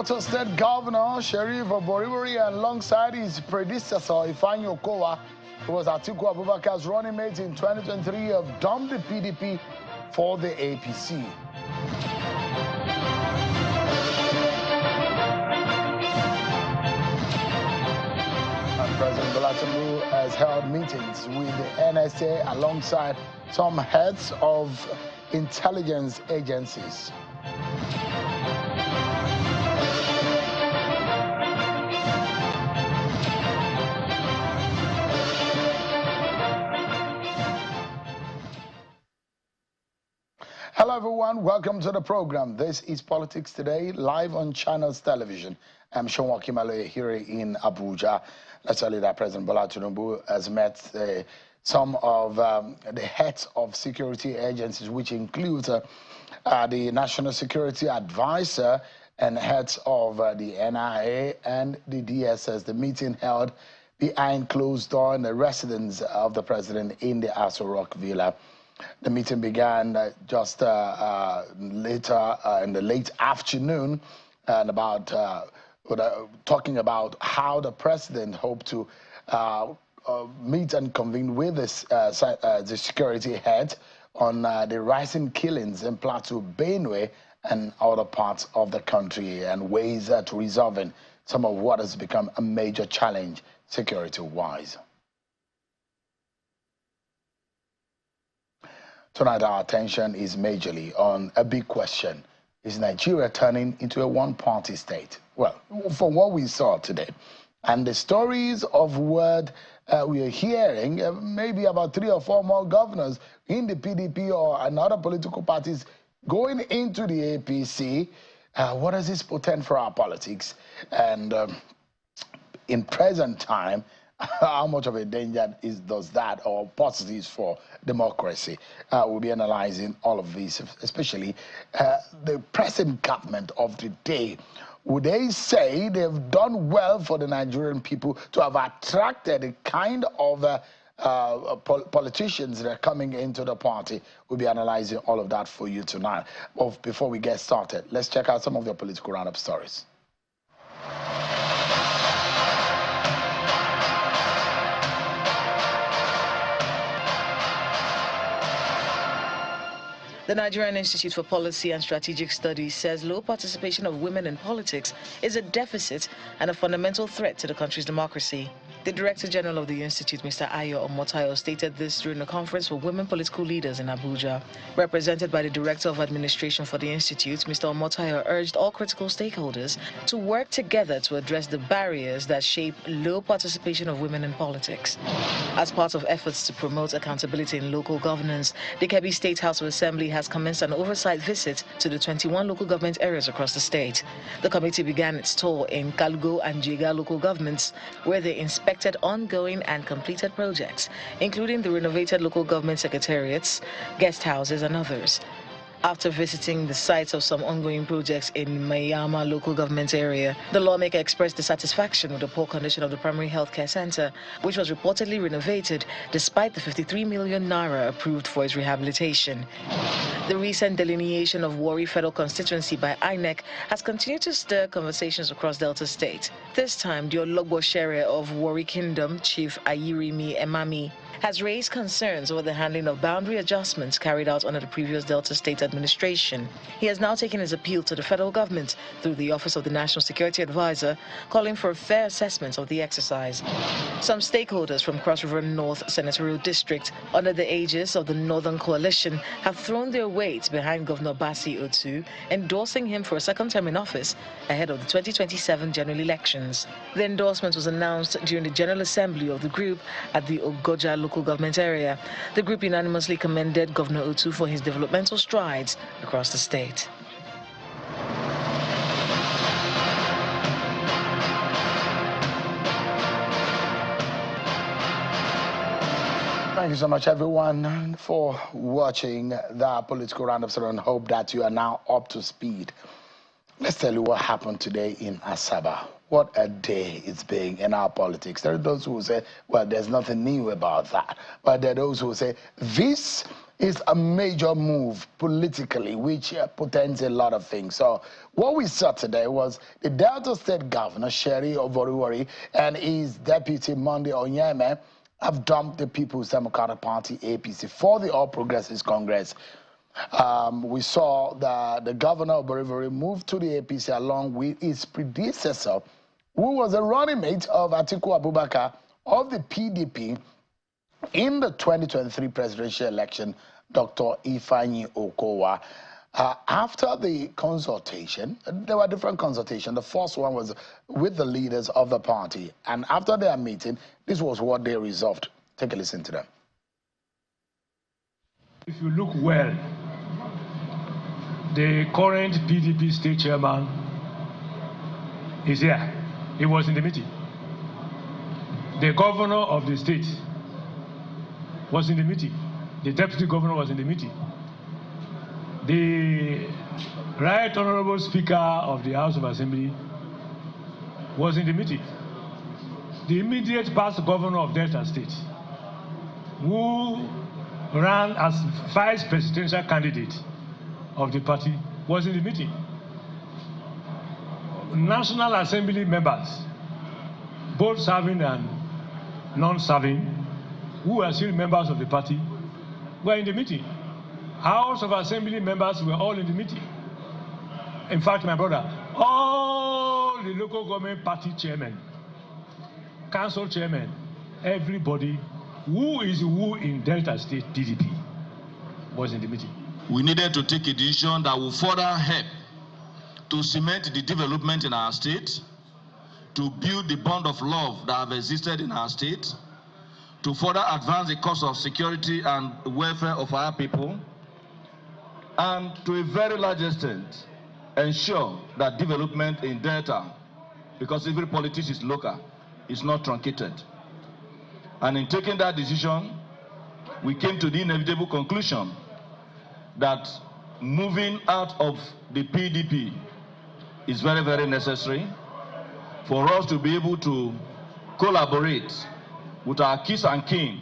Delta State Governor Sheriff Oborivori, alongside his predecessor Ifeanyi Okowa, who was Atiku Abubakar's running mate in 2023, have dumped the PDP for the APC. And President Bola Tinubu has held meetings with the NSA alongside some heads of intelligence agencies. Hello everyone, welcome to the program. This is Politics Today, live on Channels Television. I'm Shonwa Kimalo here in Abuja. Let's tell you that President Bola Tinubu has met some of the heads of security agencies, which includes the National Security Advisor and heads of the NIA and the DSS. The meeting held behind closed door in the residence of the president in the Aso Rock Villa. The meeting began just later in the late afternoon, and about talking about how the president hoped to meet and convene with the security head on the rising killings in Plateau, Benue, and other parts of the country, and ways to resolving some of what has become a major challenge security-wise. Tonight, our attention is majorly on a big question. Is Nigeria turning into a one-party state? Well, from what we saw today, and the stories of what we are hearing, maybe about 3 or 4 more governors in the PDP or another political parties going into the APC, what does this portend for our politics? And in present time, how much of a danger does that or positives for democracy? We'll be analyzing all of these, especially the present government of the day. Would they say they've done well for the Nigerian people to have attracted the kind of politicians that are coming into the party? We'll be analyzing all of that for you tonight. But before we get started, let's check out some of the political roundup stories. The Nigerian Institute for Policy and Strategic Studies says low participation of women in politics is a deficit and a fundamental threat to the country's democracy. The Director General of the Institute, Mr. Ayo Omotayo, stated this during a conference for women political leaders in Abuja. Represented by the Director of Administration for the Institute, Mr. Omotayo urged all critical stakeholders to work together to address the barriers that shape low participation of women in politics. As part of efforts to promote accountability in local governance, the Kebbi State House of Assembly has commenced an oversight visit to the 21 local government areas across the state. The committee began its tour in Kalgo and Jega local governments, where they inspected ongoing and completed projects, including the renovated local government secretariats, guest houses, and others. After visiting the sites of some ongoing projects in Mayama local government area, the lawmaker expressed dissatisfaction with the poor condition of the primary healthcare center, which was reportedly renovated despite the 53 million naira approved for its rehabilitation. The recent delineation of Warri Federal Constituency by INEC has continued to stir conversations across Delta State. This time, the Ologbo Shere of Warri Kingdom, Chief Ayirimi Emami, has raised concerns over the handling of boundary adjustments carried out under the previous Delta State administration. He has now taken his appeal to the federal government through the Office of the National Security Advisor, calling for a fair assessment of the exercise. Some stakeholders from Cross River North Senatorial District, under the aegis of the Northern Coalition, have thrown their weight behind Governor Basi Otu, endorsing him for a second term in office ahead of the 2027 general elections. The endorsement was announced during the General Assembly of the group at the Ogoja local government area. The group unanimously commended Governor Otu for his developmental strides across the state. Thank you so much, everyone, for watching the political roundup, and hope that you are now up to speed. Let's tell you what happened today in Asaba. What a day it's been in our politics. There are those who say, well, there's nothing new about that. But there are those who say, this is a major move politically, which portends a lot of things. So what we saw today was the Delta State Governor, Sheriff Oboriwori, and his deputy, Monday Onyeme, have dumped the People's Democratic Party, APC, for the All Progressives Congress. We saw that the governor of Oboriwori moved to the APC along with his predecessor, who was a running mate of Atiku Abubakar of the PDP in the 2023 presidential election, Dr. Ifeanyi Okowa. After the consultation, there were different consultations. The first one was with the leaders of the party. And after their meeting, this was what they resolved. Take a listen to them. If you look well, the current PDP state chairman is here. He was in the meeting. The governor of the state was in the meeting. The deputy governor was in the meeting. The Right Honorable Speaker of the House of Assembly was in the meeting. The immediate past governor of Delta State, who ran as vice presidential candidate of the party, was in the meeting. National Assembly members, both serving and non-serving, who are still members of the party, were in the meeting. House of Assembly members were all in the meeting. In fact, my brother, all the local government party chairmen, council chairmen, everybody who is who in Delta State PDP was in the meeting. We needed to take a decision that will further help to cement the development in our state, to build the bond of love that have existed in our state, to further advance the cause of security and welfare of our people, and to a very large extent, ensure that development in Delta, because every politics is local, is not truncated. And in taking that decision, we came to the inevitable conclusion that moving out of the PDP is very, very necessary for us to be able to collaborate with our kith and kin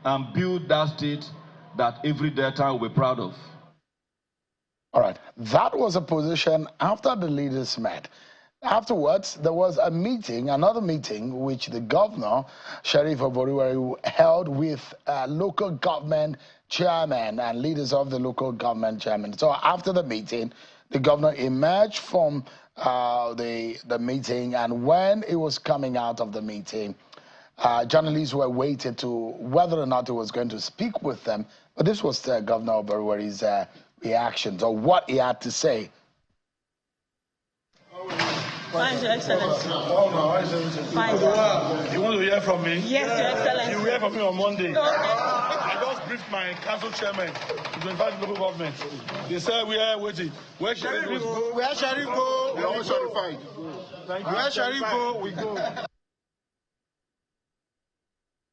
and build that state that every Delta will be proud of. All right, that was a position after the leaders met. Afterwards, there was a meeting, another meeting, which the governor, Sheriff Oboriwori, held with local government chairmen and leaders of the local government chairmen. So after the meeting, the governor emerged from the meeting, and when he was coming out of the meeting, journalists were waiting to whether or not he was going to speak with them. But this was Governor Oboriwori's reactions or what he had to say. Fine, Your Excellency. Fine. You want to hear from me? Yes, Your Excellency. You will hear from me on Monday. Okay. I just briefed my council chairman, the 25 local government. They said we are waiting. Where Sheriff go? Where Sheriff go? We are all certified. Where Sheriff go? We go.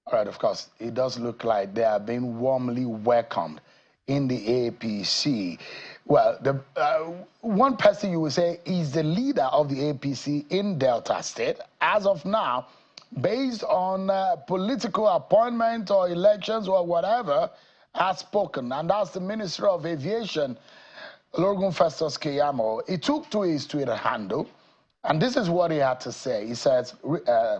All right, of course, it does look like they are being warmly welcomed in the APC. Well, one person you will say is the leader of the APC in Delta State. As of now, based on political appointment or elections or whatever, has spoken. And that's the Minister of Aviation, Ologun Festus Keyamo. He took to his Twitter handle, and this is what he had to say. He says,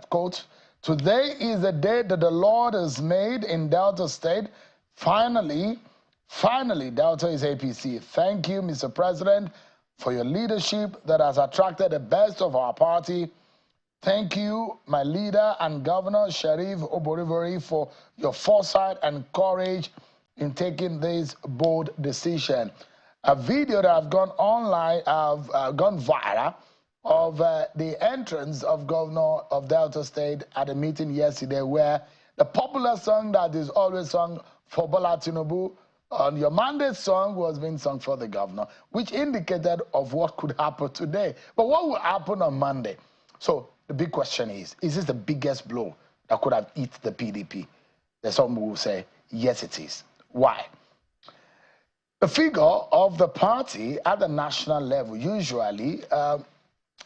quote, "Today is the day that the Lord has made in Delta State. Finally, Delta is APC. Thank you, Mr. President, for your leadership that has attracted the best of our party. Thank you, my leader and Governor Sheriff Oboriwori, for your foresight and courage in taking this bold decision." A video that have gone online, gone viral, of the entrance of Governor of Delta State at a meeting yesterday, where the popular song that is always sung for Bola Tinubu on your mandate song was being sung for the governor, which indicated of what could happen today. But what will happen on Monday? So the big question is this the biggest blow that could have hit the PDP? There's some who will say, yes, it is. Why? The figure of the party at the national level, usually,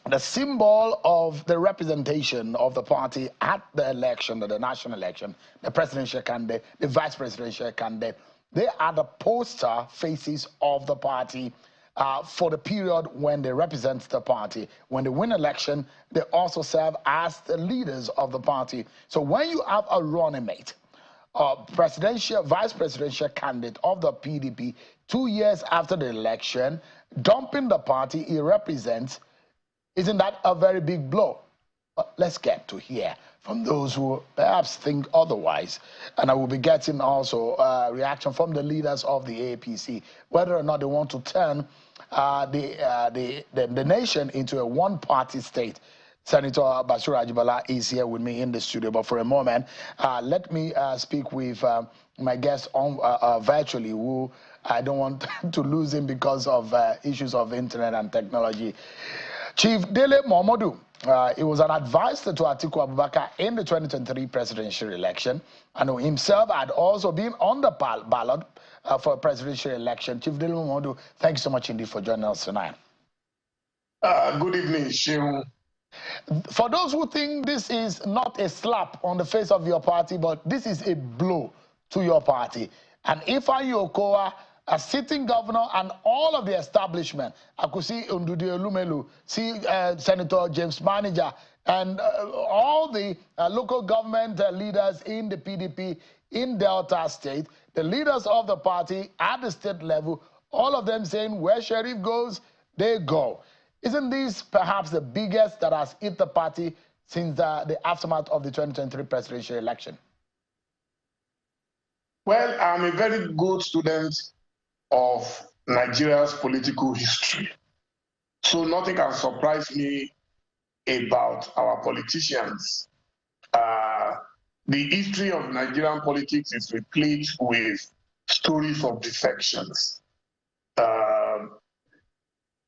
the symbol of the representation of the party at the election, the national election, the presidential candidate, the vice presidential candidate, They are the poster faces of the party for the period when they represent the party. When they win election, they also serve as the leaders of the party. So when you have a running mate, vice presidential candidate of the PDP, 2 years after the election, dumping the party he represents, isn't that a very big blow? But let's get to hear from those who perhaps think otherwise. And I will be getting also reaction from the leaders of the APC, whether or not they want to turn the nation into a one-party state. Senator Basiru Ajibala is here with me in the studio, but for a moment, let me speak with my guest on virtually, who I don't want to lose him because of issues of internet and technology. Chief Dele Momodu, he was an advisor to Atiku Abubakar in the 2023 presidential election, and himself had also been on the ballot for a presidential election. Chief Dele Momodu, thank you so much indeed for joining us tonight. Good evening, Sheung. For those who think this is not a slap on the face of your party, but this is a blow to your party, and Ifeanyi Okowa, a sitting governor, and all of the establishment, I could see Ndudi Elumelu, see Senator James Manager, and all the local government leaders in the PDP in Delta State, the leaders of the party at the state level, all of them saying where Sheriff goes, they go. Isn't this perhaps the biggest that has hit the party since the aftermath of the 2023 presidential election? Well, I'm a very good student of Nigeria's political history. So nothing can surprise me about our politicians. The history of Nigerian politics is replete with stories of defections.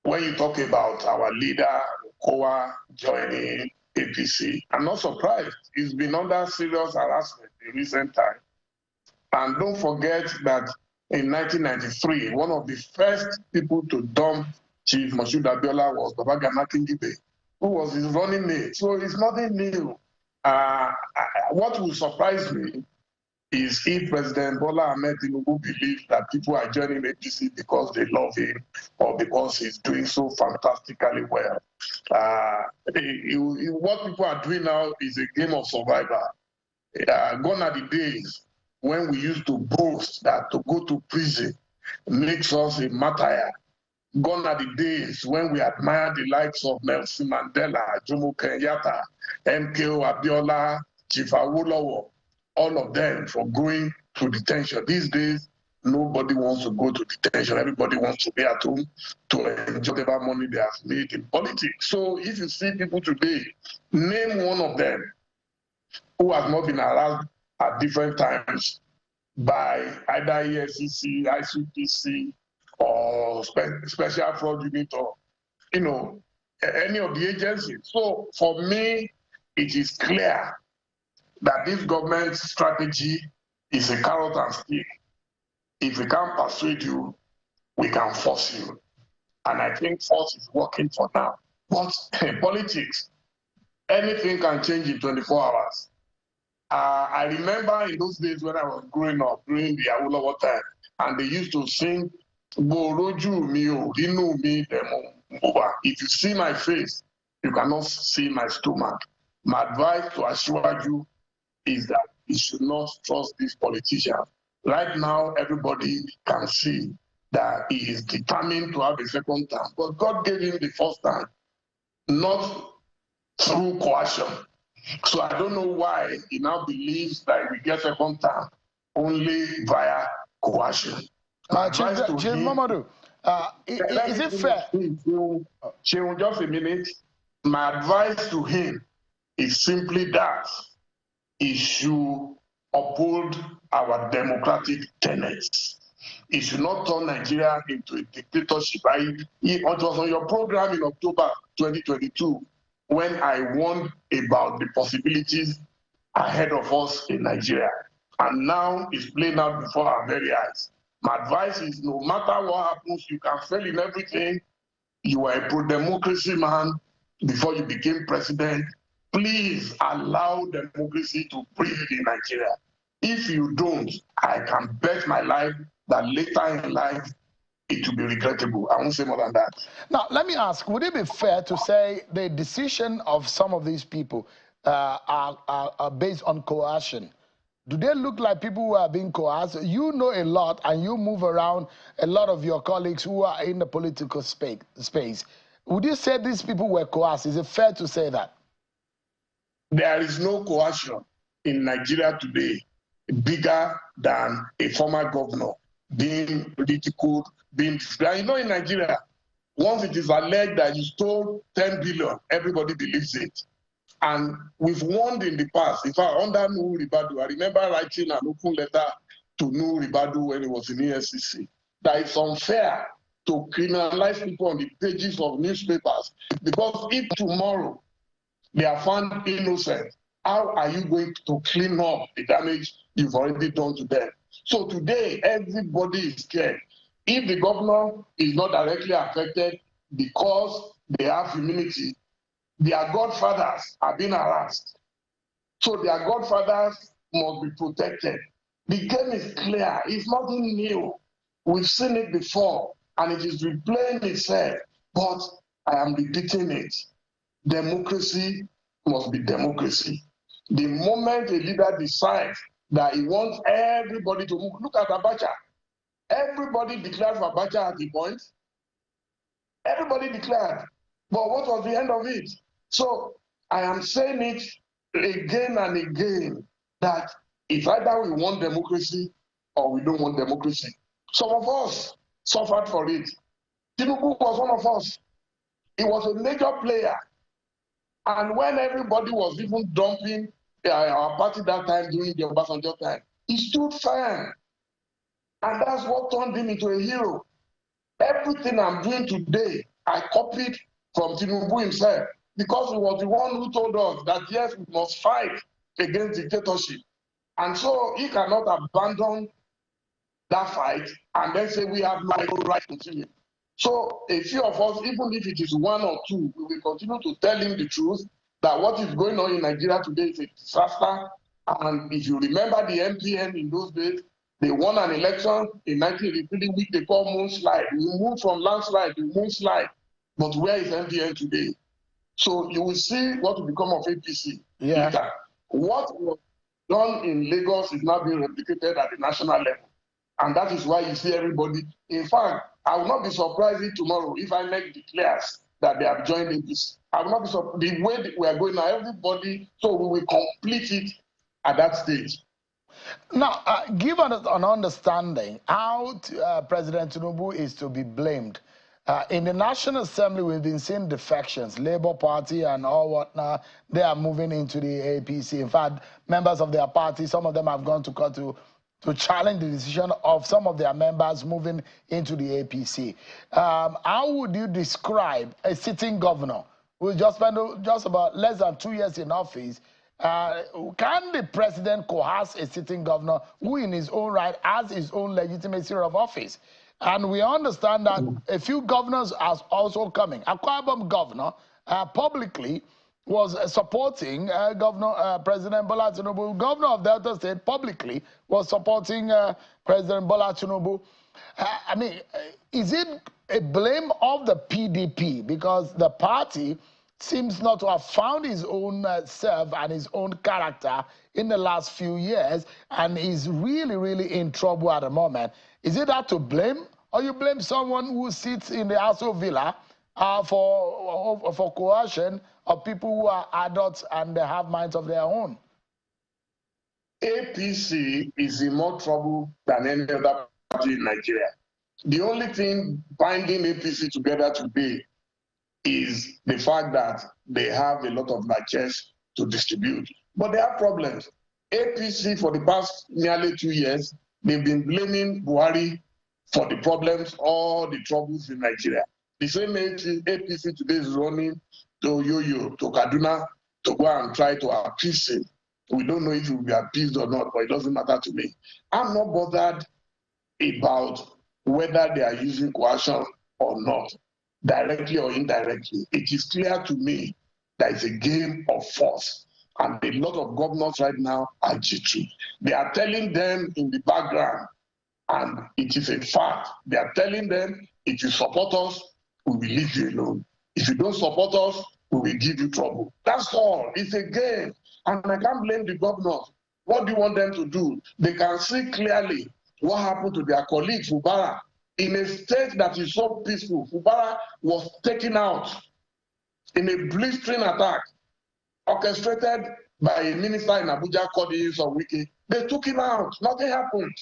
When you talk about our leader, Okowa, joining APC, I'm not surprised. He's been under serious harassment in recent time. And don't forget that in 1993, one of the first people to dump Chief Moshood Abiola was Baba Gana Kingibe, who was his running mate. So it's nothing new. What will surprise me is if President Bola Ahmed Tinubu believes that people are joining APC because they love him or because he's doing so fantastically well. What people are doing now is a game of survival. Gone are the days when we used to boast that to go to prison makes us a martyr. Gone are the days when we admire the likes of Nelson Mandela, Jomo Kenyatta, MKO Abiola, Chief Awolowo, all of them for going to detention. These days, nobody wants to go to detention. Everybody wants to be at home to enjoy whatever money they have made in politics. So if you see people today, name one of them who has not been harassed at different times by either EFCC, ICPC, or Special Fraud Unit, or any of the agencies. So for me, it is clear that this government strategy is a carrot and stick. If we can't persuade you, we can force you. And I think force is working for now. But in politics, anything can change in 24 hours. I remember in those days when I was growing up, during the Awolowo time, and they used to sing, Boroju mi o, inu mi demo. If you see my face, you cannot see my stomach. My advice to Asiwaju is that you should not trust these politicians. Right now, everybody can see that he is determined to have a second term, but God gave him the first time, not through coercion. So I don't know why he now believes that we get second term only via coercion. Chief Mamadou, is it fair? Just a minute. My advice to him is simply that he should uphold our democratic tenets. He should not turn Nigeria into a dictatorship. It was on your program in October 2022 when I warned about the possibilities ahead of us in Nigeria. And now it's playing out before our very eyes. My advice is no matter what happens, you can fail in everything. You are a pro-democracy man before you became president. Please allow democracy to breathe in Nigeria. If you don't, I can bet my life that later in life, it will be regrettable. I won't say more than that. Now, let me ask, would it be fair to say the decision of some of these people are based on coercion? Do they look like people who are being coerced? You know a lot, and you move around a lot of your colleagues who are in the political space. Would you say these people were coerced? Is it fair to say that? There is no coercion in Nigeria today bigger than a former governor being ridiculed, being described. You know, in Nigeria, once it is alleged that you stole 10 billion, everybody believes it. And we've warned in the past. In fact, under Nuhu Ribadu, I remember writing an open letter to Nuhu Ribadu when he was in EFCC, that it's unfair to criminalize people on the pages of newspapers, because if tomorrow they are found innocent, how are you going to clean up the damage you've already done to them? So today, everybody is scared. If the governor is not directly affected because they have immunity, their godfathers are being harassed. So their godfathers must be protected. The game is clear. It's nothing new. We've seen it before, and it is replaying itself. But I am repeating it. Democracy must be democracy. The moment a leader decides that he wants everybody to move, look at Abacha. Everybody declared for Abacha at the point. Everybody declared. But what was the end of it? So I am saying it again and again that it's either we want democracy or we don't want democracy. Some of us suffered for it. Tinubu was one of us. He was a major player. And when everybody was even dumping our party that time during the Obasanjo time, he stood firm. And that's what turned him into a hero. Everything I'm doing today, I copied from Tinubu himself, because he was the one who told us that, yes, we must fight against dictatorship. And so he cannot abandon that fight and then say we have no right to continue. So a few of us, even if it is one or two, we will continue to tell him the truth, that what is going on in Nigeria today is a disaster. And if you remember the MPN in those days, they won an election in 1983, which they call moonslide. We moved from landslide to moonslide. But where is MPN today? So you will see what will become of APC later. What was done in Lagos is now being replicated at the national level. And that is why you see everybody. In fact, I will not be surprised if tomorrow, if INEC declares that they have joined APC. I will not be surprised. The way that we are going now, everybody, so we will complete it at that stage. Now, give us an understanding how President Tinubu is to be blamed. In the National Assembly, we've been seeing defections, Labour Party and all whatnot. They are moving into the APC. In fact, members of their party, some of them have gone to court to challenge the decision of some of their members moving into the APC. How would you describe a sitting governor who just spent just about less than 2 years in office? Can the president coerce a sitting governor who in his own right has his own legitimacy of office? And we understand that a few governors are also coming. Akwa Ibom governor publicly was supporting President Bola Tinubu. Governor of Delta State publicly was supporting President Bola Tinubu. I mean, is it a blame of the PDP? Because the party seems not to have found his own self and his own character in the last few years, and is really, really in trouble at the moment. Is it that to blame, or you blame someone who sits in the Aso Villa for coercion of people who are adults and they have minds of their own? APC is in more trouble than any other party in Nigeria. The only thing binding APC together today is the fact that they have a lot of matches to distribute. But they have problems. APC, for the past nearly 2 years, they've been blaming Buhari for the problems, all the troubles in Nigeria. The same APC today is running to Yoyo, to Kaduna, to go and try to appease him. We don't know if he will be appeased or not, but it doesn't matter to me. I'm not bothered about whether they are using coercion or not, directly or indirectly. It is clear to me that it's a game of force. And a lot of governors right now are jittery. They are telling them in the background, and it is a fact. They are telling them, if you support us, we will leave you alone. If you don't support us, we will give you trouble. That's all. It's a game. And I can't blame the governors. What do you want them to do? They can see clearly what happened to their colleague, Fubara. In a state that is so peaceful, Fubara was taken out in a blistering attack orchestrated by a minister in Abuja called of Wiki. They took him out. Nothing happened.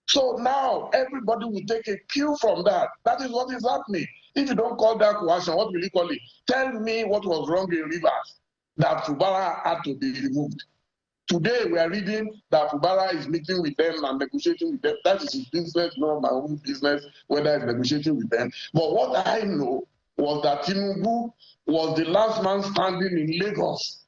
So now everybody will take a cue from that. That is what is happening. If you don't call that coercion, what will you call it? Tell me what was wrong in Rivers that Fubara had to be removed. Today we are reading that Fubara is meeting with them and negotiating with them. That is his business, not my own business, whether it's negotiating with them. But what I know was that Tinubu was the last man standing in Lagos.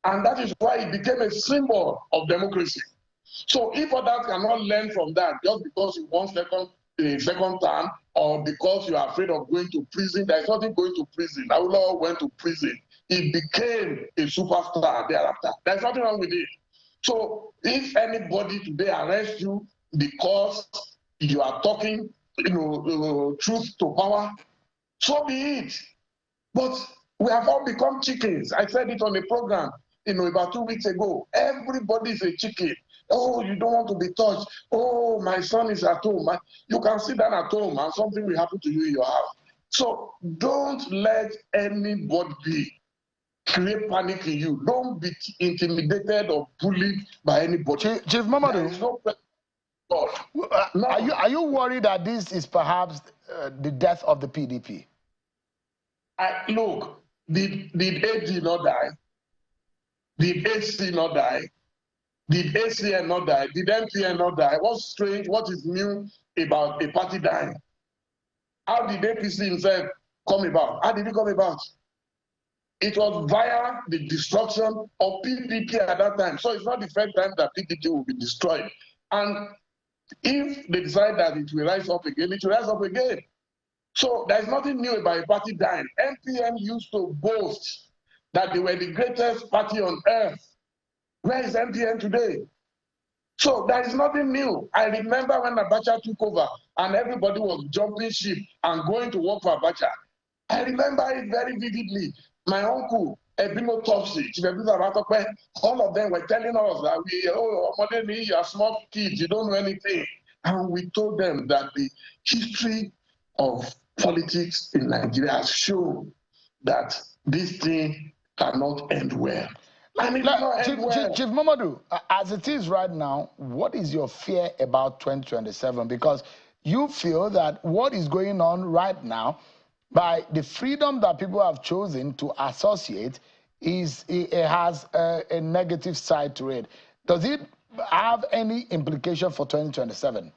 And that is why it became a symbol of democracy. So if others cannot learn from that just because you want a second term or because you are afraid of going to prison, there is nothing going to prison. Awolowo went to prison. He became a superstar thereafter. There's nothing wrong with it. So if anybody today arrests you because you are talking, truth to power, so be it. But we have all become chickens. I said it on the program, about 2 weeks ago. Everybody is a chicken. Oh, you don't want to be touched. Oh, my son is at home. You can sit down at home and something will happen to you in your house. So don't let anybody create panic in you. Don't be intimidated or bullied by anybody. Chief Mamadou, no. Are you worried that this is perhaps the death of the PDP? Look, did AG not die? Did AC not die? Did ACN not die? Did MPN not die? What's strange? What is new about a party dying? How did APC himself come about? How did it come about? It was via the destruction of PDP at that time. So it's not the first time that PDP will be destroyed. And if they decide that it will rise up again, it will rise up again. So there's nothing new about a party dying. MPN used to boast that they were the greatest party on earth. Where is MPN today? So there is nothing new. I remember when Abacha took over and everybody was jumping ship and going to work for Abacha. I remember it very vividly. My uncle, Ebino Topsy, all of them were telling us that you are small kids, you don't know anything. And we told them that the history of politics in Nigeria has shown that this thing cannot end well. Chief Mamadou, as it is right now, what is your fear about 2027? Because you feel that what is going on right now, by the freedom that people have chosen to associate, it has a negative side to it. Does it have any implication for 2027?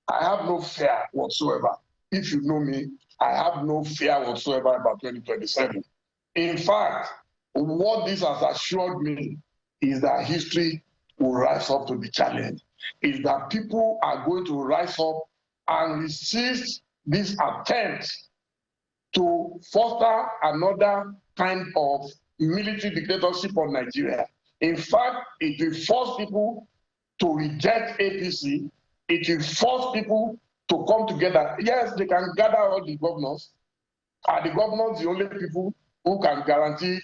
I have no fear whatsoever. If you know me, I have no fear whatsoever about 2027. In fact, what this has assured me is that history will rise up to the challenge, is that people are going to rise up and resist this attempt to foster another kind of military dictatorship on Nigeria. In fact, it will force people to reject APC. It will force people to come together. Yes, they can gather all the governors. Are the governors the only people who can guarantee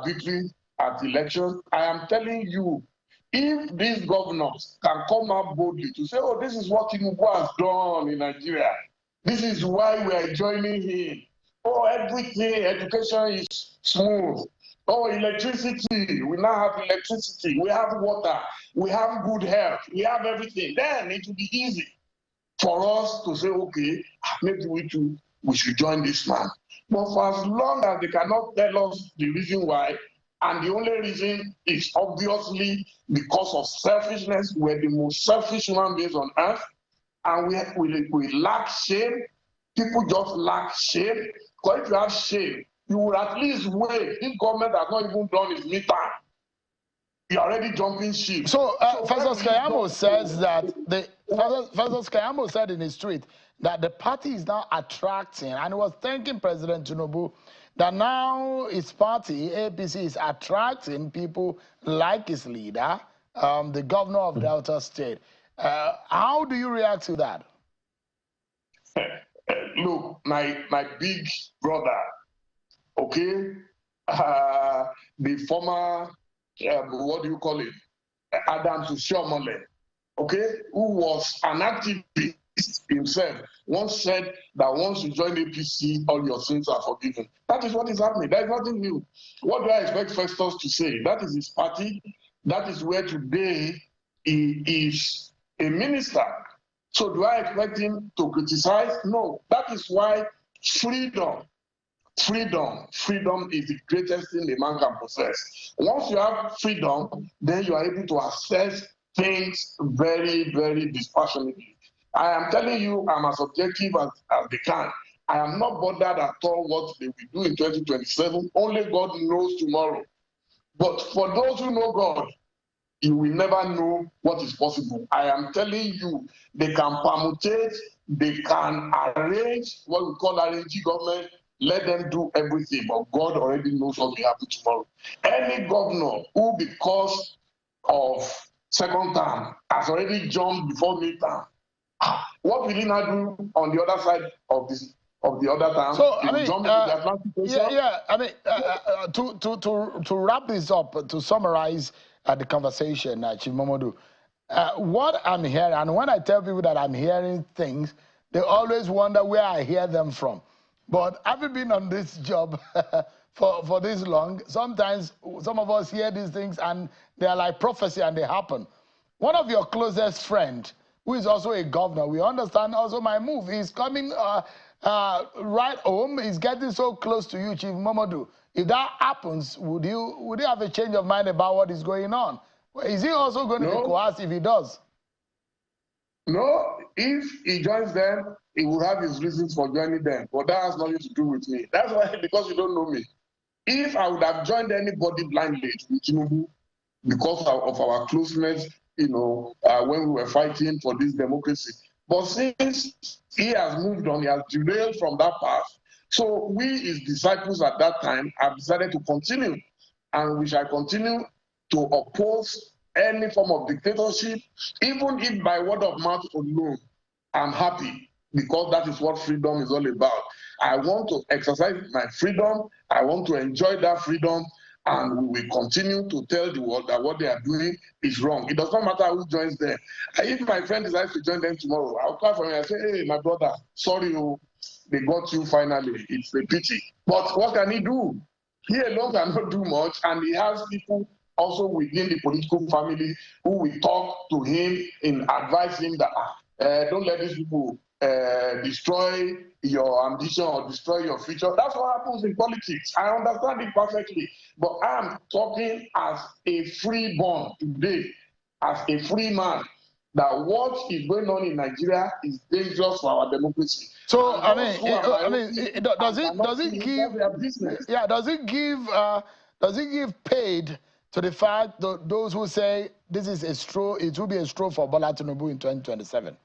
victory at elections? I am telling you, if these governors can come out boldly to say, oh, this is what Tinubu has done in Nigeria, this is why we are joining him. Oh, everything, education is smooth. Oh, electricity, we now have electricity, we have water, we have good health, we have everything. Then it will be easy for us to say, okay, maybe we should join this man. But for as long as they cannot tell us the reason why, and the only reason is obviously because of selfishness, we're the most selfish human beings on earth, and we lack shame. People just lack shame. Because if you have shame, you will at least wait. This government has not even done its midterm. You're already jumping ship. So Festus Kayamo says that Festus Kayamo said in his tweet that the party is now attracting, and he was thanking President Tinubu that now his party, APC, is attracting people like his leader, the governor of Delta State. How do you react to that? Look, my big brother, okay, the former, what do you call it, Adam Tushomole, okay, who was an activist himself, once said that once you join APC, all your sins are forgiven. That is what is happening. There is nothing new. What do I expect Festus to say? That is his party. That is where today he is a minister. So do I expect him to criticize? No. That is why freedom is the greatest thing a man can possess. Once you have freedom, then you are able to assess things very, very dispassionately. I am telling you, I'm as objective as they can. I am not bothered at all what they will do in 2027. Only God knows tomorrow. But for those who know God, you will never know what is possible. I am telling you, they can permutate, they can arrange what we call arranging government. Let them do everything, but God already knows what will happen tomorrow. Any governor who, because of second term, has already jumped before midterm, what will he now do on the other side of this? Of the other term? So I mean, to wrap this up, to summarize the conversation, Chief Momodu, what I'm hearing, and when I tell people that I'm hearing things, they always wonder where I hear them from. But having been on this job for this long, sometimes some of us hear these things and they are like prophecy and they happen. One of your closest friends, who is also a governor, we understand also my move. He's coming right home. He's getting so close to you, Chief Momodu. If that happens, would you have a change of mind about what is going on? Is he also going to be coerced if he does? No, if he joins them, he will have his reasons for joining them. But that has nothing to do with me. That's why, because you don't know me. If I would have joined anybody blindly with Tinubu because of our closeness, you know, when we were fighting for this democracy. But since he has moved on, he has derailed from that path. So we, his disciples at that time, have decided to continue. And we shall continue to oppose any form of dictatorship, even if by word of mouth alone. I'm happy, because that is what freedom is all about. I want to exercise my freedom. I want to enjoy that freedom. And we will continue to tell the world that what they are doing is wrong. It does not matter who joins them. If my friend decides to join them tomorrow, I'll call for him and say, hey, my brother, sorry, they got you finally. It's a pity. But what can he do? He alone cannot do much, and he has people also within the political family who will talk to him and advise him that don't let these people destroy your ambition or destroy your future. That's what happens in politics. I understand it perfectly. But I'm talking as a freeborn today, as a free man, that what is going on in Nigeria is dangerous for our democracy. So does it give paid to the fact that those who say this is a straw, it will be a straw for Bola Tinubu in 2027?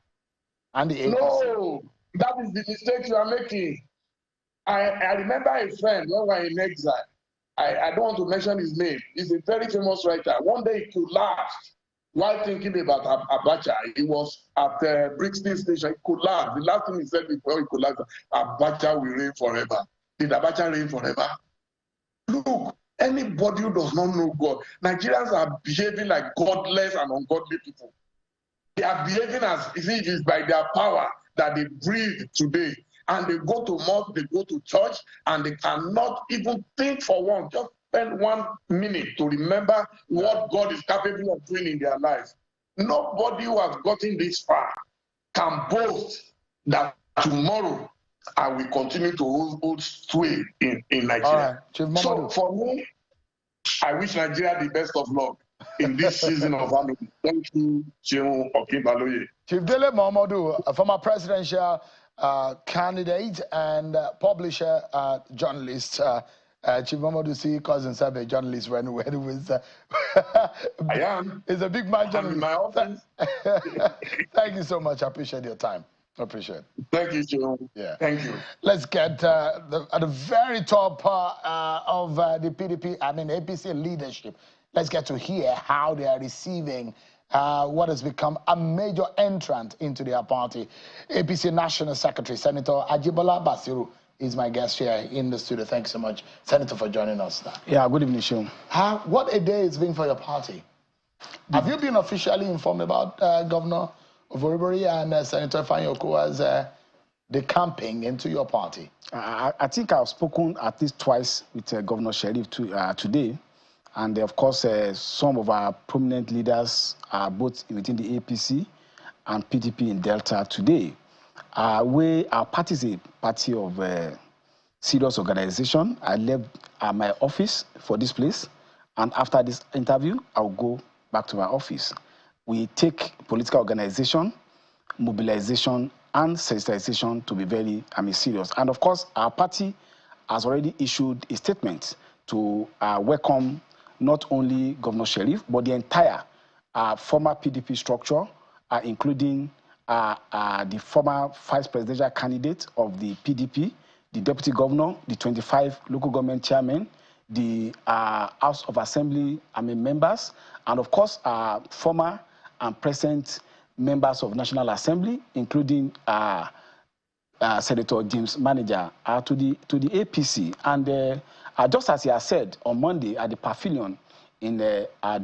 And the APC? No, that is the mistake you are making. I remember a friend when we were in exile. I don't want to mention his name. He's a very famous writer. One day he collapsed while thinking about Abacha. He was at Brixton Station. He collapsed. The last thing he said before he collapsed, Abacha will reign forever. Did Abacha reign forever? Look, anybody who does not know God, Nigerians are behaving like godless and ungodly people. They are behaving as if it is by their power that they breathe today. And they go to mosque, they go to church, and they cannot even think for one, just spend 1 minute to remember what God is capable of doing in their lives. Nobody who has gotten this far can boast that tomorrow I will continue to hold sway in Nigeria. Right. So for me, I wish Nigeria the best of luck in this season of harmony. Thank you, Chief Okibaloye. Chief Dele Momodu, a former presidential candidate and publisher, journalist. Chief Momodu C. calls himself a journalist when he was. I am. He's a big man journalist. I'm in my office. Thank you so much. I appreciate your time. Appreciate it. Thank you, Joe. Yeah. Thank you. Let's get at the very top of the PDP, APC leadership. Let's get to hear how they are receiving what has become a major entrant into their party. APC National Secretary, Senator Ajibola Basiru, is my guest here in the studio. Thanks so much, Senator, for joining us. Yeah, good evening, Sean. What a day it's been for your party. Have you been officially informed about Governor Voribori and Senator Fanyokoa's decamping into your party? I think I've spoken at least twice with Governor Sheriff today. And of course, some of our prominent leaders are both within the APC and PDP in Delta today. Our party is a party of serious organization. I left my office for this place. And after this interview, I'll go back to my office. We take political organization, mobilization, and sensitization to be very serious. And of course, our party has already issued a statement to welcome not only Governor Sheriff, but the entire former PDP structure, including the former vice presidential candidate of the PDP, the deputy governor, the 25 local government chairmen, the House of Assembly members, and of course, former and present members of National Assembly, including Senator James Manager, to the APC. And just as he has said on Monday at the pavilion in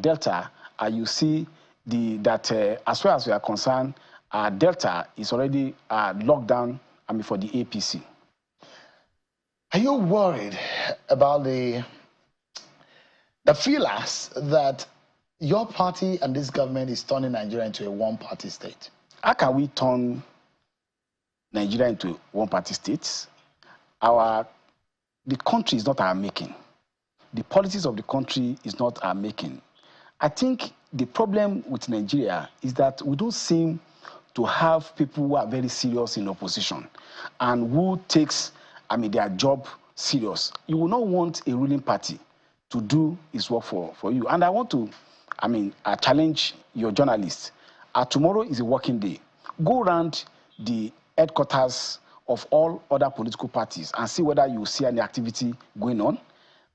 Delta, you see that as far as we are concerned, Delta is already locked down for the APC. Are you worried about the feelers that your party and this government is turning Nigeria into a one-party state? How can we turn Nigeria into a one-party state? The country is not our making. The policies of the country is not our making. I think the problem with Nigeria is that we don't seem to have people who are very serious in opposition and who takes their job serious. You will not want a ruling party to do its work for you. And I want to challenge your journalists. Tomorrow is a working day. Go around the headquarters of all other political parties and see whether you see any activity going on.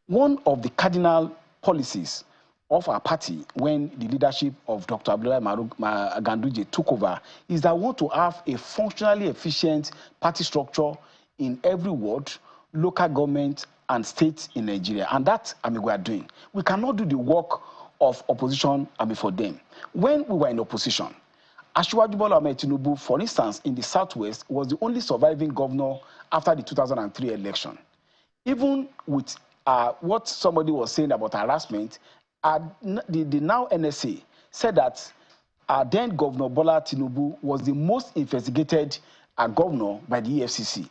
One of the cardinal policies of our party when the leadership of Dr. Abdullahi Ganduje took over is that we want to have a functionally efficient party structure in every ward, local government, and state in Nigeria. And that we are doing. We cannot do the work of opposition for them. When we were in opposition, Asiwaju Bola Ahmed Tinubu, for instance, in the Southwest, was the only surviving governor after the 2003 election. Even with what somebody was saying about harassment, the now NSA said that then Governor Bola Tinubu was the most investigated governor by the EFCC.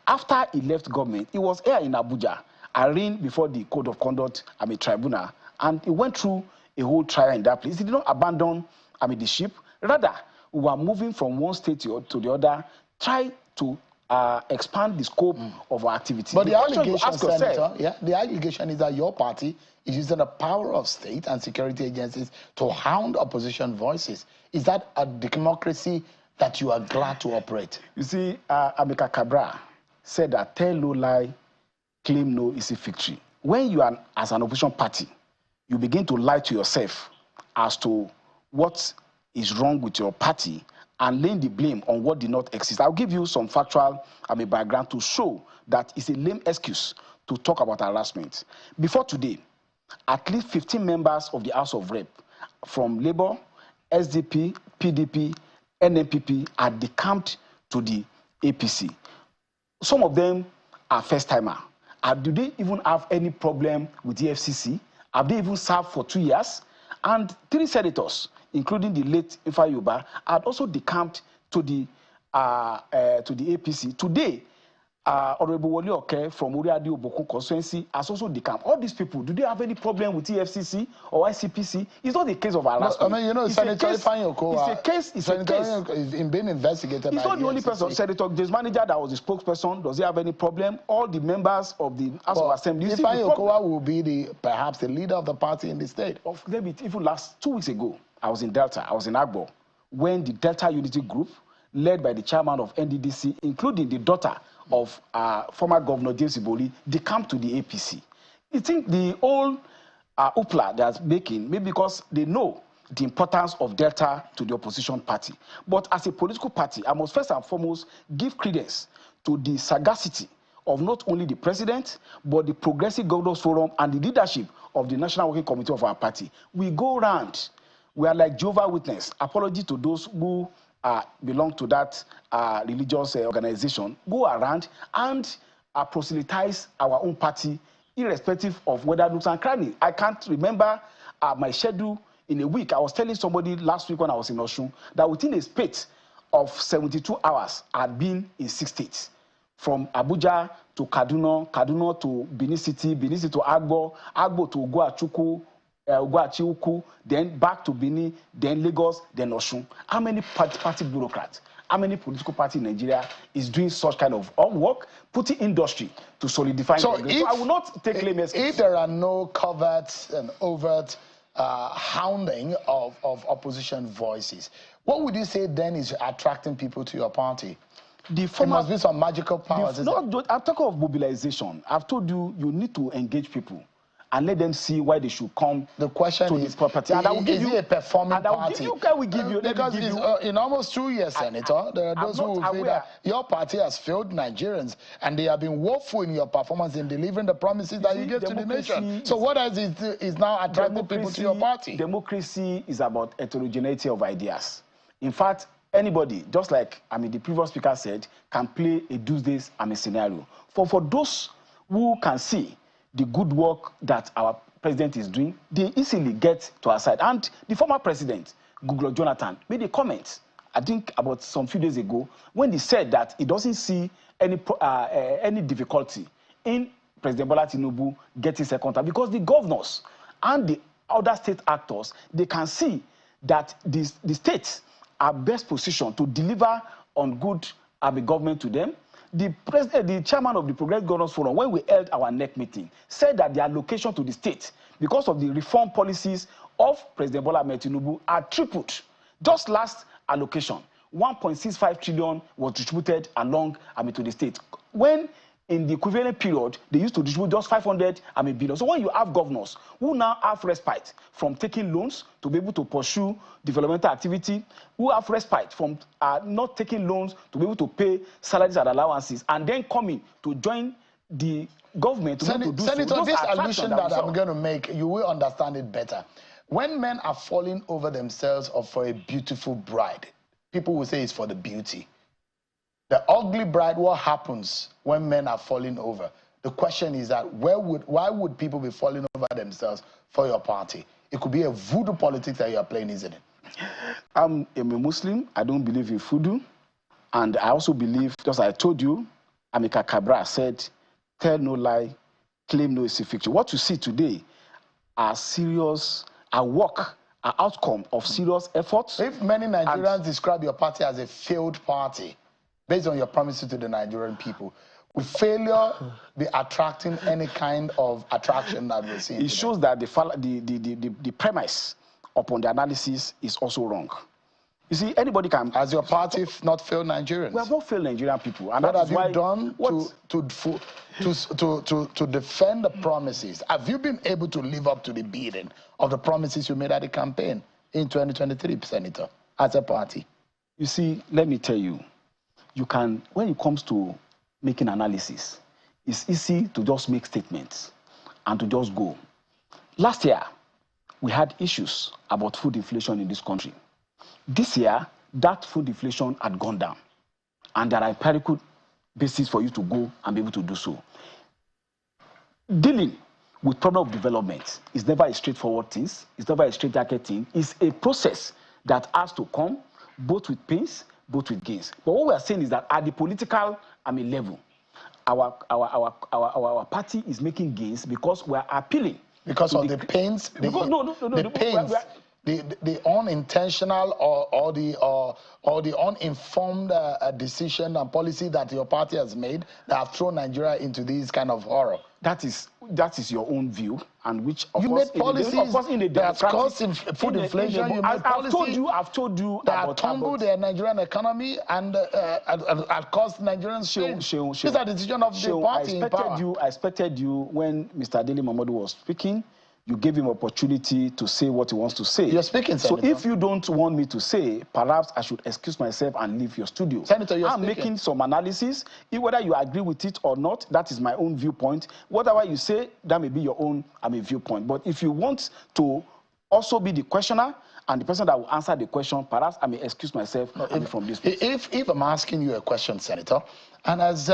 After he left government, he was here in Abuja, arraigned before the Code of Conduct tribunal, and he went through a whole trial in that place. He did not abandon the ship. Rather, we were moving from one state to the other, try to expand the scope of our activity. But the allegation, Senator, the allegation is that your party is using the power of state and security agencies to hound opposition voices. Is that a democracy that you are glad to operate? You see, Amika Cabral said that tell no lie, claim no is a victory. When you are, as an opposition party, you begin to lie to yourself as to what is wrong with your party and laying the blame on what did not exist. I'll give you some factual background to show that it's a lame excuse to talk about harassment. Before today, at least 15 members of the House of Rep from Labour, SDP, PDP, NNPP are decamped to the APC. Some of them are first-timer. Do they even have any problem with the FCC? Have they even served for 2 years? And 3 senators, including the late Ifa Yuba, had also decamped to the APC. Today, Honorable Wole Oke from Uriadi Obokun constituency has also decamped. All these people, do they have any problem with EFCC or ICPC? It's not a case of harassment. No, Senator Ifeanyi It's a case. Is being investigated. He's not the only person. Senator James Manager, that was the spokesperson. Does he have any problem? All the members of the House of Assembly. Ifeanyi Okowa will be perhaps the leader of the party in the state. Even last 2 weeks ago, I was in Delta. I was in Agbo when the Delta Unity Group led by the chairman of NDDC, including the daughter of former Governor James Ibori, they come to the APC. You think the old upla they're making, maybe because they know the importance of Delta to the opposition party. But as a political party, I must first and foremost give credence to the sagacity of not only the president, but the Progressive Governors Forum and the leadership of the National Working Committee of our party. We go around. We are like Jehovah's Witness. Apology to those who belong to that religious organization. Go around and proselytize our own party, irrespective of whether nooks and crannies. I can't remember my schedule in a week. I was telling somebody last week when I was in Osun that within a space of 72 hours, I had been in 6 states. From Abuja to Kaduna, Kaduna to Benin City to Agbo, Agbo to Oguachiuku, then back to Benin, then Lagos, then Osun. How many party bureaucrats, how many political party in Nigeria is doing such kind of work, putting industry to solidify? So I will not take claim. If there are no covert and overt hounding of opposition voices, what would you say then is attracting people to your party? There must be some magical powers. I'm talking of mobilization. I've told you, you need to engage people and let them see why they should come. The question to is, the property. And I will give you a performing party? Because in almost 2 years, Senator, there are those who will say that your party has failed Nigerians and they have been woeful in your performance in delivering the promises that you gave to the nation. So what else is now attracting people to your party? Democracy is about heterogeneity of ideas. In fact, anybody, just like the previous speaker said, can play a Tuesdays scenario. For those who can see the good work that our president is doing, they easily get to our side. And the former president, Goodluck Jonathan, made a comment, I think about some few days ago, when he said that he doesn't see any difficulty in President Bola Tinubu getting second term, because the governors and the other state actors, they can see that the states are best positioned to deliver on good government to them. The chairman of the Progressive Governors Forum, when we held our NEC meeting, said that the allocation to the state, because of the reform policies of President Bola Tinubu, are tripled. Just last allocation, 1.65 trillion was distributed along to the state. When in the equivalent period, they used to distribute just 500 billion. So when you have governors who now have respite from taking loans to be able to pursue developmental activity, who have respite from not taking loans to be able to pay salaries and allowances, and then coming to join the government to be able to do Senator, so. This allusion that I'm going to make, you will understand it better. When men are falling over themselves or for a beautiful bride, people will say it's for the beauty. The ugly bride, what happens when men are falling over? The question is that why would people be falling over themselves for your party? It could be a voodoo politics that you are playing, isn't it? I'm a Muslim. I don't believe in voodoo. And I also believe, just as I told you, Amika Cabra said, tell no lie, claim no fiction. What you see today are serious, outcome of serious efforts. If many Nigerians describe your party as a failed party, based on your promises to the Nigerian people, will failure be attracting any kind of attraction that we're seeing? It shows that the premise upon the analysis is also wrong. You see, anybody can... Has your party not failed Nigerians? We have not failed Nigerian people. And what have you done to defend the promises? Have you been able to live up to the bidding of the promises you made at the campaign in 2023, Senator, as a party? You see, let me tell you, you can, when it comes to making analysis, it's easy to just make statements and to just go. Last year, we had issues about food inflation in this country. This year, that food inflation had gone down. And there are empirical basis for you to go and be able to do so. Dealing with problem of development is never a straightforward thing. It's never a straightjacket thing. It's a process that has to come both with pains, both with gains. But what we are saying is that at the political level, our party is making gains because we are appealing. Because of the pains? The pains, the unintentional or the uninformed decision and policy that your party has made that have thrown Nigeria into this kind of horror. That is, that is your own view, and which of you course, made policies of course in the that caused food inflation. You made policies I've told you that tumbled the Nigerian economy and caused Nigerians pain. These are the decisions of the party in power. I expected you when Mr. Adele Momodu was speaking. You gave him opportunity to say what he wants to say. You're speaking, Senator. So if you don't want me to say, perhaps I should excuse myself and leave your studio. Senator, I'm making some analysis. Whether you agree with it or not, that is my own viewpoint. Whatever you say, that may be your own viewpoint. But if you want to also be the questioner and the person that will answer the question, perhaps I may excuse myself from this place. If I'm asking you a question, Senator, and as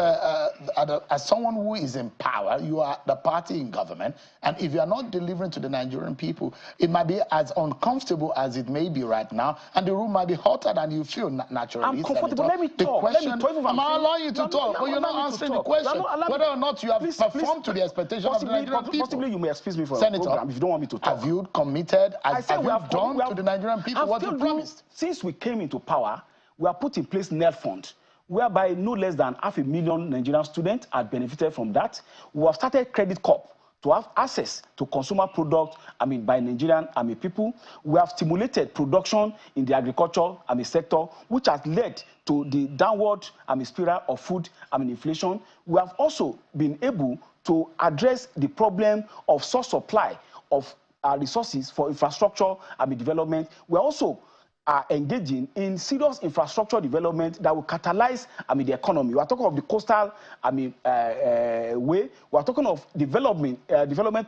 someone who is in power, you are the party in government, and if you are not delivering to the Nigerian people, it might be as uncomfortable as it may be right now, and the room might be hotter than you feel naturally. I'm comfortable. Senator. Let me talk. I'm allowing you to talk, but you're not answering the question whether or not you have performed to the expectation of the Nigerian people. Possibly you may excuse me for Senator, a program if you don't want me to talk. Have you committed? Have you done to the Nigerian people what you promised? Since we came into power, we have put in place NEL Fund, whereby no less than 500,000 Nigerian students are benefited from that. We have started Credit Corp to have access to consumer products, by Nigerian people. We have stimulated production in the agriculture sector, which has led to the downward spiral of food inflation. We have also been able to address the problem of source supply of resources for infrastructure development. We also are engaging in serious infrastructure development that will catalyze the economy. We are talking of the coastal way. We are talking of development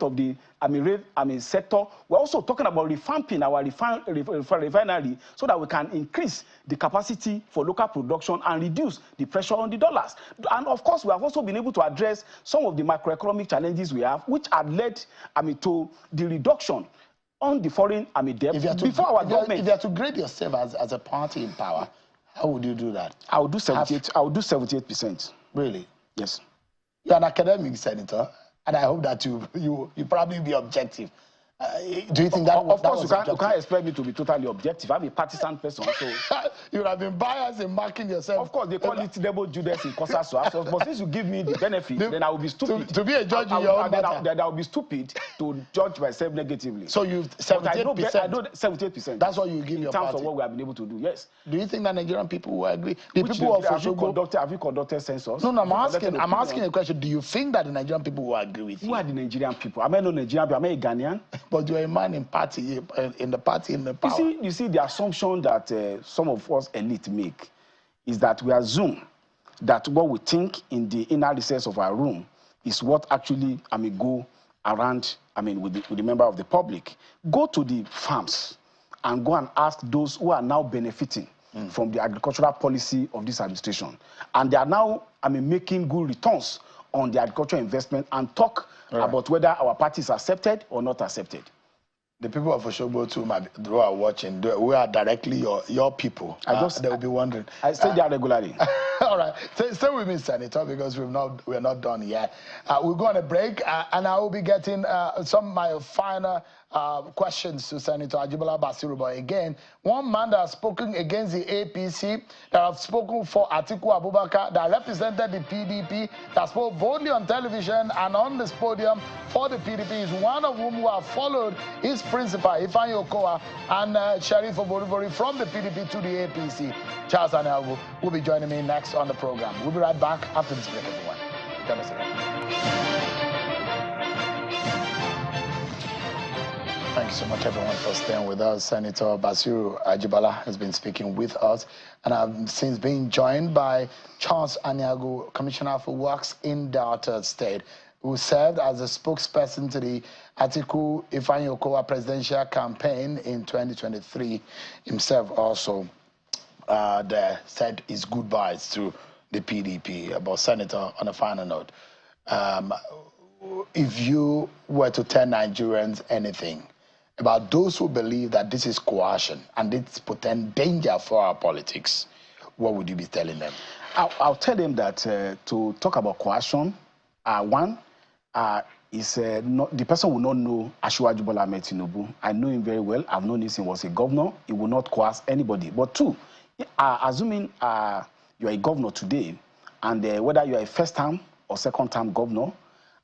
of the rail sector. We're also talking about revamping our refinery so that we can increase the capacity for local production and reduce the pressure on the dollars. And of course, we have also been able to address some of the macroeconomic challenges we have, which had led to the reduction on the foreign debt before our government. If you have to grade yourself as a party in power, how would you do that? I would do 78. I would do 78%. Really? Yes. You're an academic, Senator, and I hope that you probably be objective. Do you think that? Of course, you can't expect me to be totally objective. I'm a partisan person, so you have been biased in marking yourself. Of course, they call it double Judas in Kosasu. But since you give me the benefit, then I will be stupid to be a judge in your own matter. Then I will be stupid to judge myself negatively. So you 78%. I know 78%. That's what you give your party. In terms of what we have been able to do. Yes. Do you think that Nigerian people will agree? The people of Osogbo, have you conducted census? No, I'm asking a question. Do you think that the Nigerian people will agree with you? Who are the Nigerian people? Am I no Nigerian people? Am I a Ghanaian? But you're a man in the party in the power. You see the assumption that some of us elite make is that we assume that what we think in the inner recess of our room is what actually go around with the member of the public. Go to the farms and go and ask those who are now benefiting from the agricultural policy of this administration, and they are now making good returns on the agricultural investment, and talk about whether our party is accepted or not accepted. The people of Osogbo too, who are watching, who are directly your people, they will be wondering. I stay there regularly. All right, stay with me, Senator, because we're not done yet. We'll go on a break, and I will be getting some of my final questions to Senator Ajibola Basiru. But again, one man that has spoken against the APC, that has spoken for Atiku Abubakar, that represented the PDP, that spoke boldly on television and on this podium for the PDP, is one of whom who have followed his principal, Ifeanyi Okowa, and Sheriff Oborivori from the PDP to the APC. Charles Anelwu will be joining me next on the program. We'll be right back after this break, everyone. Join us again. Thank you so much, everyone, for staying with us. Senator Basiru Ajibola has been speaking with us, and I've since been joined by Charles Anelwu, Commissioner for Works in Delta State, who served as a spokesperson to the Atiku Ifeanyi Okowa presidential campaign in 2023. Himself also said his goodbyes to the PDP. But Senator, on a final note, if you were to tell Nigerians anything about those who believe that this is coercion and it's potent danger for our politics, what would you be telling them? I'll tell them that to talk about coercion, the person will not know Asiwaju Bola Ahmed Tinubu. I know him very well. I've known him since he was a governor. He will not coerce anybody. But two, assuming you're a governor today, and whether you're a first-term or second-term governor,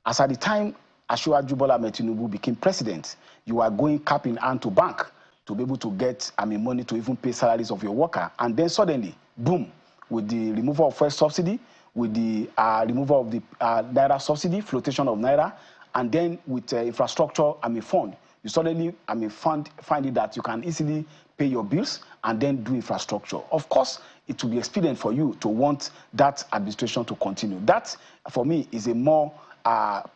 as at the time Asiwaju Bola Ahmed Tinubu became president, you are going cap in hand to bank to be able to get, money to even pay salaries of your worker. And then suddenly, boom, with the removal of fuel subsidy, with the removal of the Naira subsidy, flotation of Naira, and then with infrastructure, fund, you suddenly, find it that you can easily pay your bills and then do infrastructure. Of course, it will be expedient for you to want that administration to continue. That, for me, is a more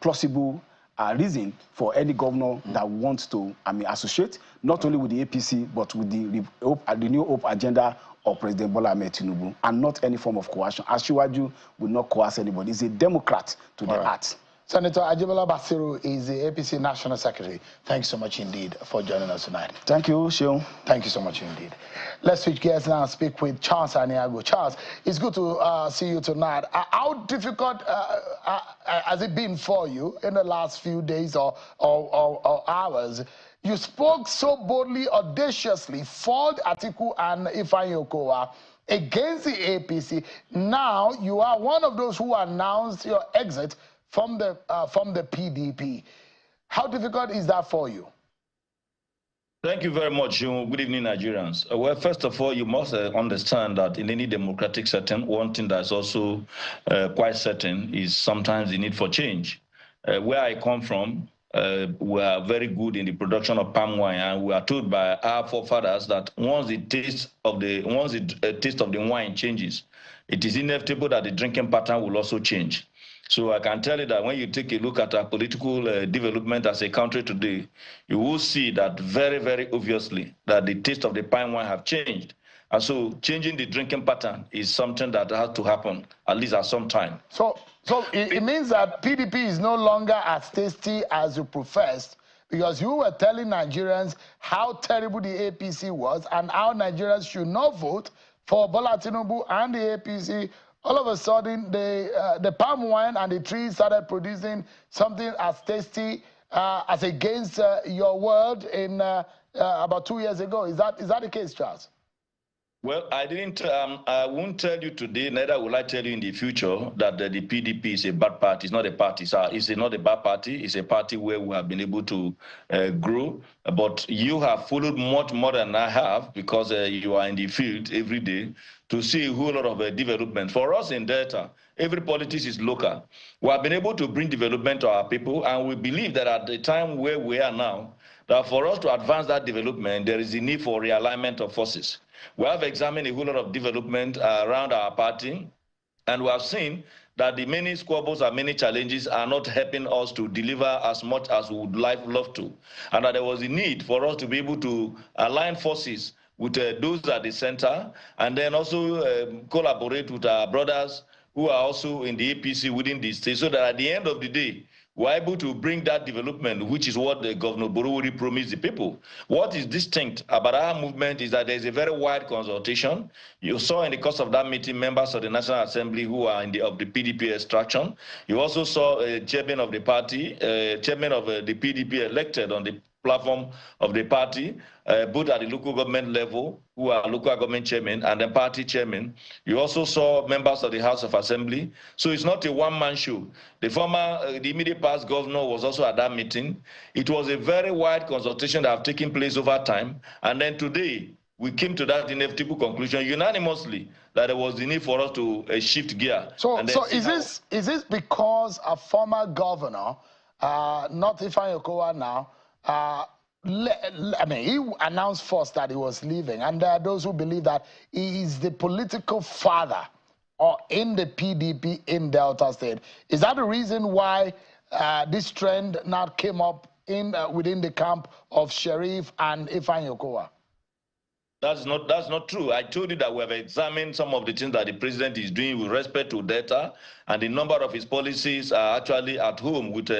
plausible reason for any governor that wants to, associate not only with the APC but with the New Hope agenda of President Bola Ahmed Tinubu, and not any form of coercion. Asiwaju will not coerce anybody. He's a Democrat to the heart. Senator Ajibola Basiru is the APC National Secretary. Thanks so much indeed for joining us tonight. Thank you, Seun. Thank you so much indeed. Let's switch gears now and speak with Charles Aniago. Charles, it's good to see you tonight. How difficult has it been for you in the last few days or hours? You spoke so boldly, audaciously for Atiku and Ifeanyi Okowa against the APC. Now you are one of those who announced your exit from the PDP. How difficult is that for you? Thank you very much. Good evening, Nigerians. Well, first of all, you must understand that in any democratic setting, one thing that's also quite certain is sometimes the need for change. Where I come from, we are very good in the production of palm wine, and we are told by our forefathers that once the taste of the wine changes, it is inevitable that the drinking pattern will also change. So I can tell you that when you take a look at our political development as a country today, you will see that very, very obviously that the taste of the palm wine have changed. And so changing the drinking pattern is something that has to happen, at least at some time. So it means that PDP is no longer as tasty as you professed, because you were telling Nigerians how terrible the APC was and how Nigerians should not vote for Bola Tinubu and the APC. All of a sudden, the palm wine and the trees started producing something as tasty as against your word in about 2 years ago. Is that the case, Charles? Well, I won't tell you today, neither will I tell you in the future that the PDP is a bad party. It's not a party. It's not a bad party. It's a party where we have been able to grow. But you have followed much more than I have, because you are in the field every day to see a whole lot of development. For us in Delta, every politics is local. We have been able to bring development to our people, and we believe that at the time where we are now, that for us to advance that development, there is a need for realignment of forces. We have examined a whole lot of development around our party, and we have seen that the many squabbles and many challenges are not helping us to deliver as much as we would love to, and that there was a need for us to be able to align forces with those at the center, and then also collaborate with our brothers who are also in the APC within the state, so that at the end of the day, we're able to bring that development, which is what Governor Borowori promised the people. What is distinct about our movement is that there's a very wide consultation. You saw in the course of that meeting members of the National Assembly who are of the PDP extraction. You also saw a chairman of the party, chairman of the PDP elected on the platform of the party, both at the local government level, who are local government chairman, and then party chairman. You also saw members of the House of Assembly. So it's not a one-man show. The immediate past governor was also at that meeting. It was a very wide consultation that have taken place over time. And then today, we came to that inevitable conclusion unanimously that there was the need for us to shift gear. So is this because a former governor, not Ifeanyi Okowa now, he announced first that he was leaving, and there are those who believe that he is the political father in the PDP in Delta State. Is that the reason why this trend now came up within the camp of Sheriff and Ifeanyi Okowa? That's not true. I told you that we have examined some of the things that the president is doing with respect to data, and the number of his policies are actually at home with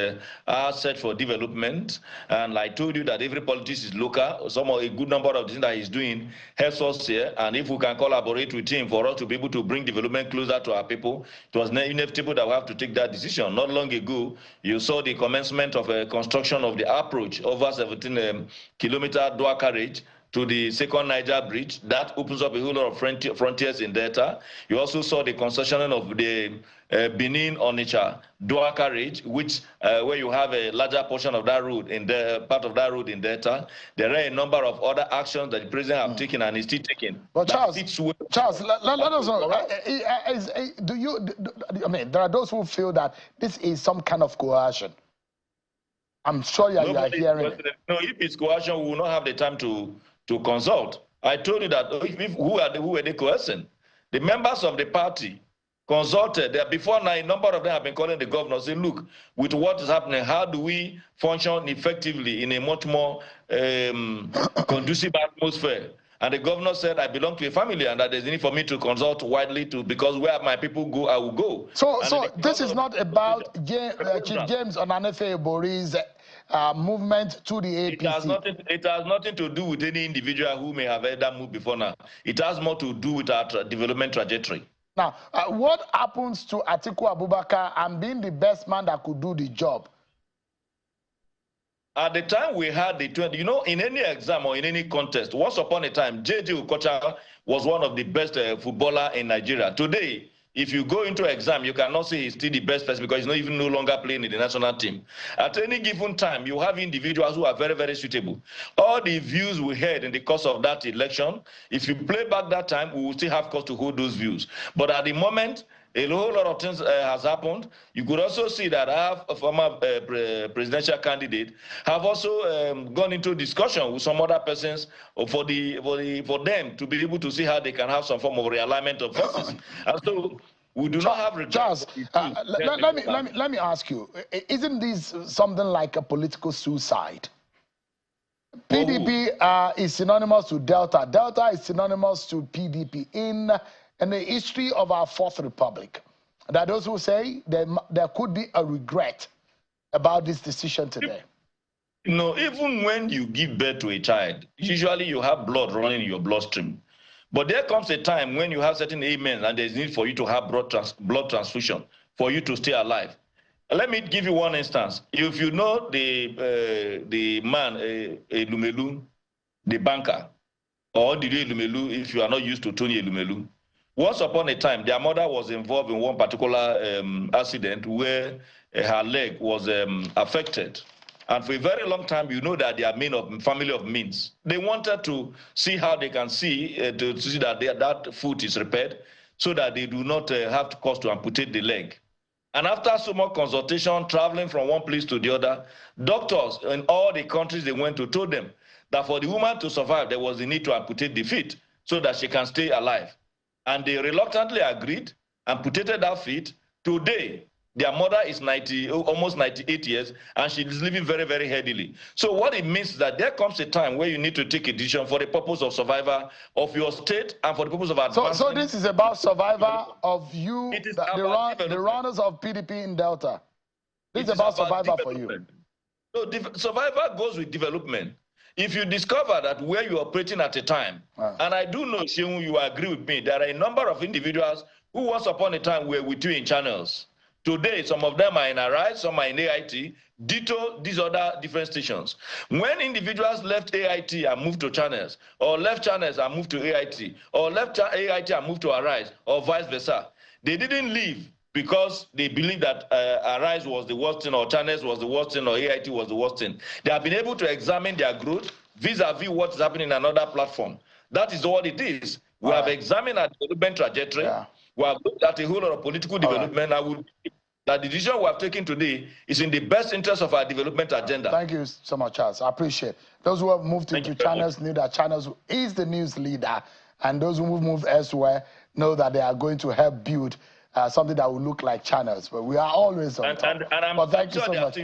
our set for development. And I told you that every politics is local. A good number of things that he's doing helps us here. And if we can collaborate with him for us to be able to bring development closer to our people, it was inevitable that we have to take that decision. Not long ago, you saw the commencement of construction of the approach over 17-kilometer dual carriage to the second Niger bridge. That opens up a whole lot of frontiers in Delta. You also saw the concessioning of the Benin Onitsha dual carriage, which where you have a larger portion of that road in the part of that road in Delta. There are a number of other actions that the president have taken and is still taking. But Charles, let us know. I mean, there are those who feel that this is some kind of coercion. I'm sure you are hearing it. No, if it's coercion, we will not have the time to consult. I told you that who were they coercing? The members of the party consulted. Before now, a number of them have been calling the governor, saying, look, with what is happening, how do we function effectively in a much more conducive atmosphere? And the governor said, I belong to a family and that there's a need for me to consult widely because where my people go, I will go. So this is not about Chief James Onanefe Ebori's movement to the APC. It has nothing to do with any individual who may have either moved before now. It has more to do with our development trajectory. Now, what happens to Atiku Abubakar and being the best man that could do the job? At the time we had the 20, in any exam or in any contest, once upon a time, J.J. Okocha was one of the best footballer in Nigeria. Today, if you go into exam, you cannot say he's still the best person because he's not even no longer playing in the national team. At any given time, you have individuals who are very, very suitable. All the views we heard in the course of that election, if you play back that time, we will still have cause to hold those views. But at the moment, a whole lot of things has happened. You could also see that a former presidential candidate have also gone into discussion with some other persons for them to be able to see how they can have some form of realignment of forces. And so we do not have Charles, let me ask you, isn't this something like a political suicide? PDP is synonymous to Delta. Delta is synonymous to PDP. In the history of our Fourth Republic, there are those who say there could be a regret about this decision today. Even when you give birth to a child, usually you have blood running in your bloodstream. But there comes a time when you have certain ailments and there's need for you to have blood transfusion for you to stay alive. Let me give you one instance. If you know the man, Elumelu, the banker, or Didi Elumelu, if you are not used to Tony Elumelu, once upon a time, their mother was involved in one particular accident where her leg was affected. And for a very long time, you know that they are family of means. They wanted to see how they can see to see that that foot is repaired so that they do not have to cost to amputate the leg. And after so much consultation, traveling from one place to the other, doctors in all the countries they went to told them that for the woman to survive, there was the need to amputate the feet so that she can stay alive. And they reluctantly agreed, amputated her feet. Today, their mother is almost 98 years, and she is living very, very healthily. So what it means is that there comes a time where you need to take a decision for the purpose of survival of your state and for the purpose of advancement. So this is about survival of you, the runners of PDP in Delta. This is about survival for you. So survival goes with development. If you discover that where you're operating at a time, and I do know, Sheung, you agree with me, there are a number of individuals who once upon a time were with you in channels. Today, some of them are in Arise, some are in AIT, ditto these other different stations. When individuals left AIT and moved to channels, or left channels and moved to AIT, or left AIT and moved to Arise, or vice versa, they didn't leave because they believe that Arise was the worst thing, or Channels was the worst thing, or AIT was the worst thing. They have been able to examine their growth vis-a-vis what is happening in another platform. That is what it is. We have examined our development trajectory. We have looked at a whole lot of political development. I would that the decision we have taken today is in the best interest of our development agenda. Thank you so much, Charles. I appreciate it. Those who have moved into Channels knew that Channels is the news leader, and those who moved elsewhere know that they are going to help build something that will look like Channels, but we are always on top. And thank you so much.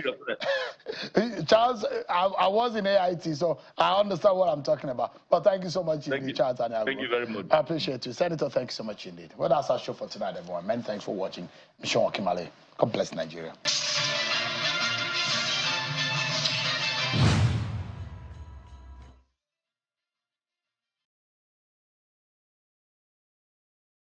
Charles, I was in AIT, so I understand what I'm talking about. But thank you so much indeed, Charles. Thank you very much. I appreciate you. Senator, thank you so much indeed. Well, that's our show for tonight, everyone. Many thanks for watching. I'm Sean Okimale. God bless Nigeria.